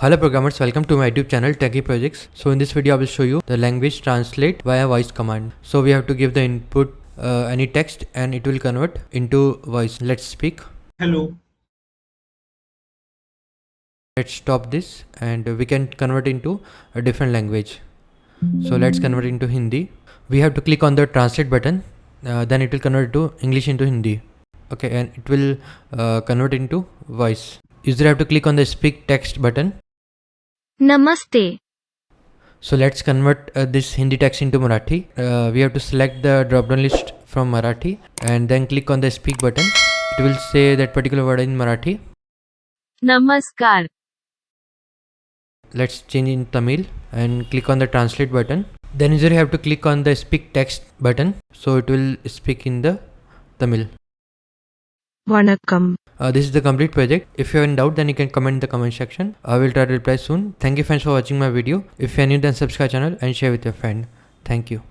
Hello programmers, welcome to my YouTube channel Techie Projects. So in this video I will show you the language translate via voice command. So we have to give the input any text and it will convert into voice. Let's speak. Hello. Let's stop this and we can convert into a different language. So let's convert into Hindi. We have to click on the translate button, then it will convert to English into Hindi. Okay, and it will convert into voice. User have to click on the speak text button. Namaste. So let's convert this Hindi text into Marathi. We have to select the drop down list from Marathi and then click on the speak button. It will say that particular word in Marathi. Namaskar. Let's change in Tamil and click on the translate button. Then user have to click on the speak text button. So it will speak in the Tamil. Vanakkam. This is the complete project. If you are in doubt, then you can comment in the comment section. I will try to reply soon. Thank you friends for watching my video. If you are new, then subscribe channel and share with your friend. Thank you.